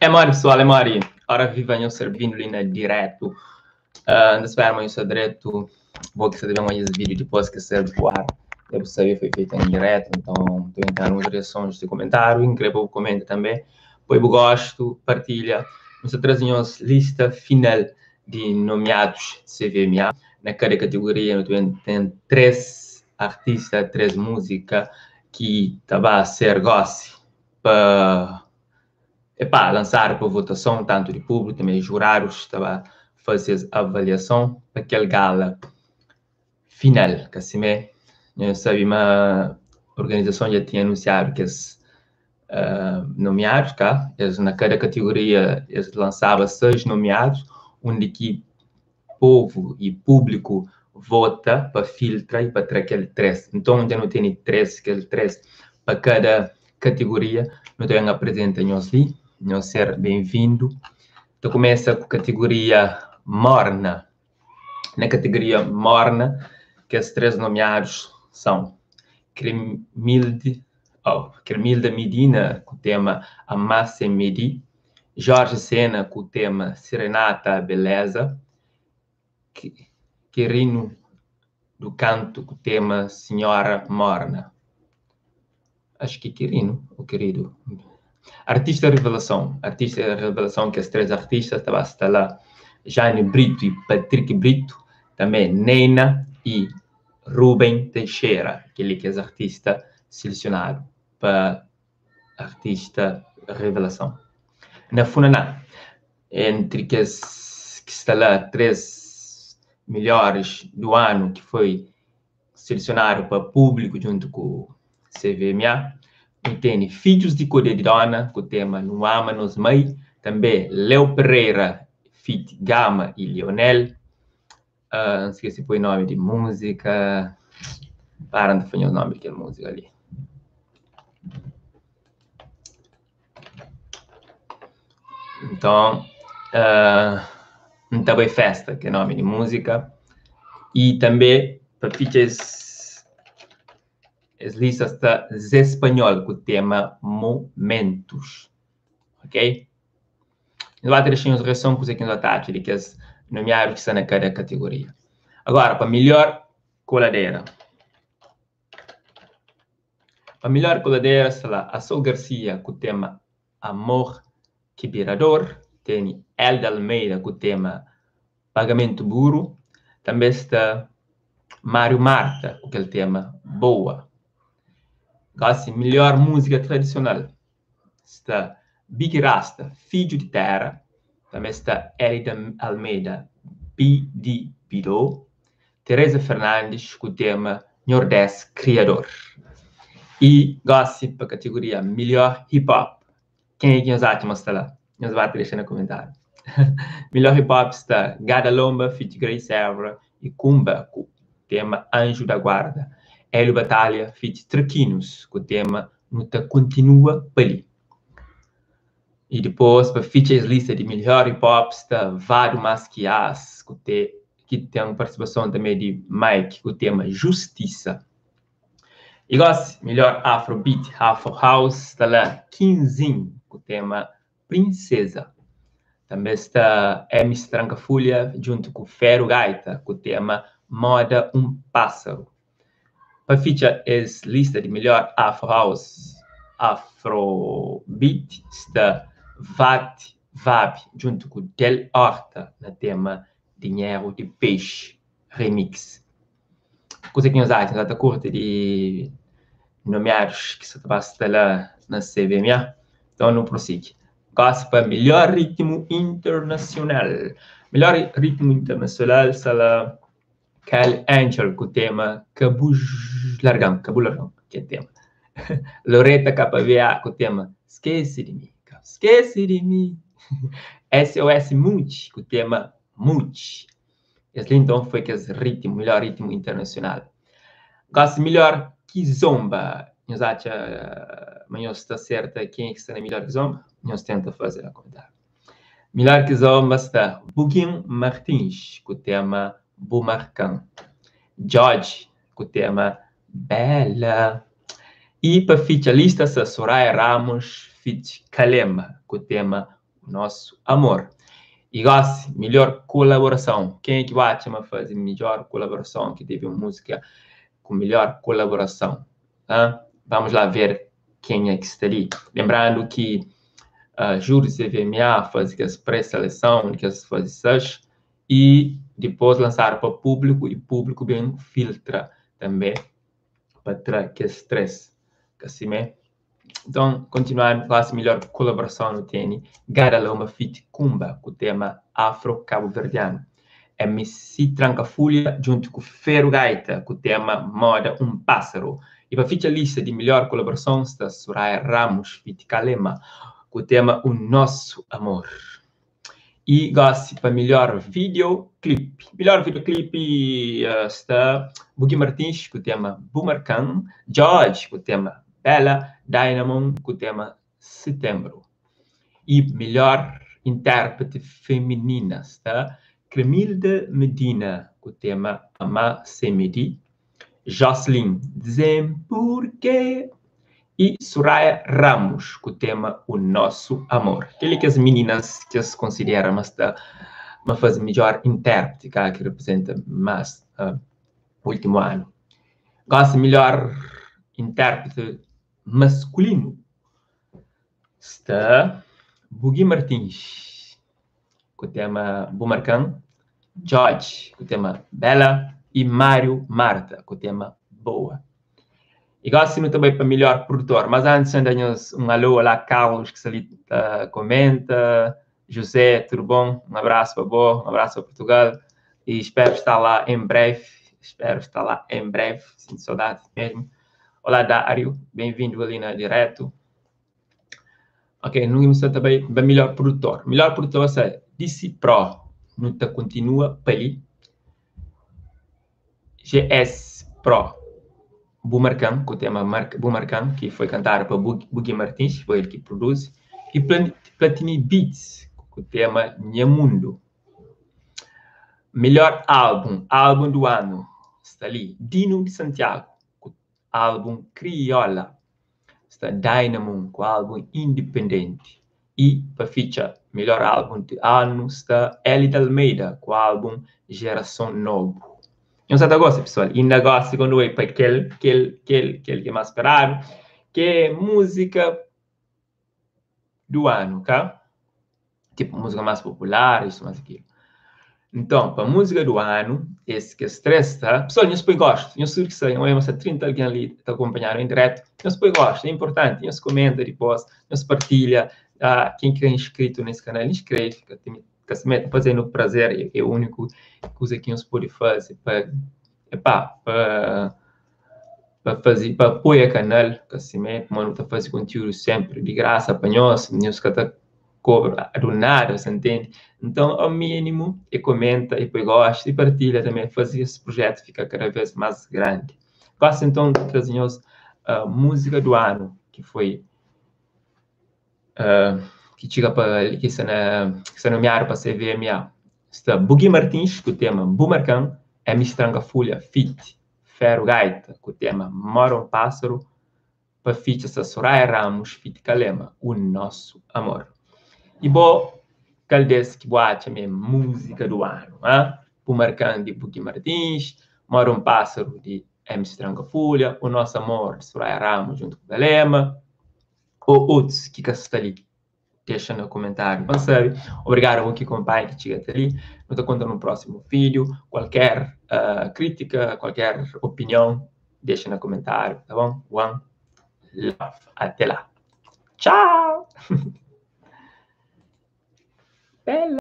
Mari, pessoal, é Mari. Ora viva eu servindo ali na direto. Espero mais direto. Vou que você deve mais vídeo depois que ser do ar. Deve saber foi feito em direto, então estou entrando nas reações de comentário. Incrível comenta também. Pois eu gosto, partilha. Nós trazemos lista final de nomeados de CVMA. Na cada categoria tem 3 artistas, 3 músicas que estava a ser goste para lançar para votação, tanto de público, também jurados, estava a fazer a avaliação para aquele gala final, que assim é, eu sabia, uma organização já tinha anunciado que os nomeados, cá, eles, na cada categoria, eles lançavam 6 nomeados, onde que povo e público vota para filtrar e para ter aquele 3. Então, ainda não tem 3, aquele 3 para cada categoria, não tem apresenta-nos ali. Não ser bem-vindo. Então começa com a categoria morna. Na categoria morna, que os 3 nomeados são Cremilde Medina, com o tema Amasse Medi, Jorge Sena, com o tema Serenata Beleza, Quirino do Canto, com o tema Senhora Morna. Acho que Quirino, o querido. Artista revelação que os 3 artistas estavam lá, Jane Brito e Patrick Brito, também Nena e Rubem Teixeira, aquele que é artista selecionado para artista revelação. Na Funaná, entre que está lá 3 melhores do ano que foi selecionado para público junto com o CVMA, e tem Filhos de Codedona, com o tema No Ama Nos Mãe, também Leo Pereira, feat Gama e Lionel, não sei se foi nome de música, para de fazer o nome daquela música ali. Então, também Festa, que é nome de música, e também para features as listas da Zé Espanhol, com o tema Momentos. Ok? Nós vamos deixar as reações com os aqui no ataque, de que as nomeados que estão na cada categoria. Agora, para melhor coladeira. Para melhor coladeira, está lá a Sol Garcia, com o tema Amor Quebrador. Tem Elda Almeida, com o tema Pagamento Burro. Também está Mário Marta, com aquele tema Boa. Assim, melhor música tradicional está Big Rasta, Filho de Terra. Também está Elida Almeida, Bidi Bidô. Teresa Fernandes, com o tema Nordeste Criador. E gossip para a categoria melhor hip hop. Quem é que nos acha está lá? Nos vai deixar no comentário. Melhor hip hop está Gada Lomba, Fit Grace Evra e Kumba, com o tema Anjo da Guarda. Hélio Batalha, feat Traquinos, com o tema Nuta Continua Pali. E depois, para features lista de melhor hip hop, está Vado Masquias, que tem uma participação também de Mike, com o tema Justiça. E gosto, melhor Afrobeat, Afro House, está lá Quinzinho, com o tema Princesa. Também está MC Trancafolha, junto com Fero Gaita, com o tema Moda Pássaro. Para feature essa lista de melhor Afro House, Afrobeat, está Vab, junto com Del Horta, no tema Dinheiro de Peixe Remix. Coisa que nós achamos, está curta de nomeados que se basta lá na CVMA, então não prossiga. Gosto para melhor ritmo internacional. Melhor ritmo internacional está lá Cal Angel, com o tema Cabul Largão, que é o tema. Loreta KVA, com o tema Esquece de mim. SOS Muti, com o tema Muti. Esse então foi que é o melhor ritmo internacional. Gosto melhor Kizomba. Nós acha, mas está certa quem é que está na melhor Kizomba? Nós tenta fazer a comentário. Melhor Kizomba está Buguinho Martins, com o tema Bumarcão. George, com o tema Bela. E para feature lista está Soraya Ramos, feat Kalema, com o tema nosso amor. E gosto, melhor colaboração. Quem é que vai fazer melhor colaboração, que teve uma música com melhor colaboração? Vamos lá ver quem é que está ali. Lembrando que júri CVMA faz as pré-seleção, que as faz e depois lançar para o público, e o público bem filtra também para trazer que estresse. Assim, então, continuando com a melhor colaboração no TN, Garaloma Fit Kumba, com o tema afro-cabo-verdiano. MC Trancafolha, junto com Fero Gaita, com o tema Moda um Pássaro. E para a lista de melhor colaboração está Soraya Ramos, Fit Kalema, com o tema O Nosso Amor. E gosto para melhor videoclipe. Melhor videoclipe está Bugi Martins, com o tema Bumarcan, George, com o tema Bella, Dynamon, com o tema Setembro. E melhor intérprete feminina está Cremilda Medina, com o tema Amar Sem Medir, Jocelyn Zemburque e Soraya Ramos, com o tema O Nosso Amor. Aquele que as meninas que se consideram uma fase melhor intérprete, que representa mais o último ano. Gosto melhor intérprete masculino está Bugi Martins, com o tema Bumarcan, George, com o tema Bella, e Mário Marta, com o tema Boa. E gosto também para melhor produtor, mas antes ainda um alô lá, Carlos, que se ali comenta, José, tudo bom? Um abraço para Boa, um abraço para Portugal, e espero estar lá em breve, sinto saudade mesmo. Olá, Dário, bem-vindo ali na direto. Ok, não vamos também para melhor produtor. Melhor produtor é DC Pro, não continua para ali. GS Pro, Bumarcan, com o tema Bumarcan, que foi cantar para Bugi Martins, foi ele que produz. E Platini Beats, com o tema Nhamundo. Melhor álbum do ano, está ali. Dino de Santiago, com o álbum Criolla. Está Dynamon, com o álbum Independente. E para feature, melhor álbum do ano, está Ellie Almeida, com o álbum Geração Novo. Eu só gosto, pessoal. E negócio quando é para aquele que é mais esperado, que é música do ano, tá? Tipo, música mais popular, isso, mais aquilo. Então, para música do ano, esse que estressa, tá? Pessoal, eu super gosto. Eu sei que sei, eu amo 30 alguém ali está acompanhando em direto. Eu super gosto, é importante. Eu se comenta depois, eu se partilha. Quem é inscrito nesse canal, inscreve, que se mete fazendo prazer, é a única coisa que eu pode fazer para fazer, para apoiar o canal, que assim mesmo, mano, está fazendo conteúdo sempre de graça para nós que está cobra do nada, você entende? Então, ao mínimo, e comenta, e depois gosta, e partilha também, fazer esse projeto ficar cada vez mais grande. Gosto então de trazer a música do ano, que foi que chega para que se nomearam para CVMA. Está Bugi Martins, com o tema Bumarcan, MC Trancafolha, Fit, Fero Gaita, com o tema Mora um Pássaro, para feat essa Soraya Ramos, Fit Kalema, O Nosso Amor. E bom, Caldes que boate a minha música do ano, Bumarcan de Bugi Martins, Mora um Pássaro de MC Trancafolha, O Nosso Amor de Soraya Ramos junto com Kalema, ou outros que está ali. Deixa no comentário, não sabe? Obrigado ao que acompanha, que chega até ali. Eu estou contando no próximo vídeo. Qualquer crítica, qualquer opinião, deixa no comentário, tá bom? One love. Até lá. Tchau!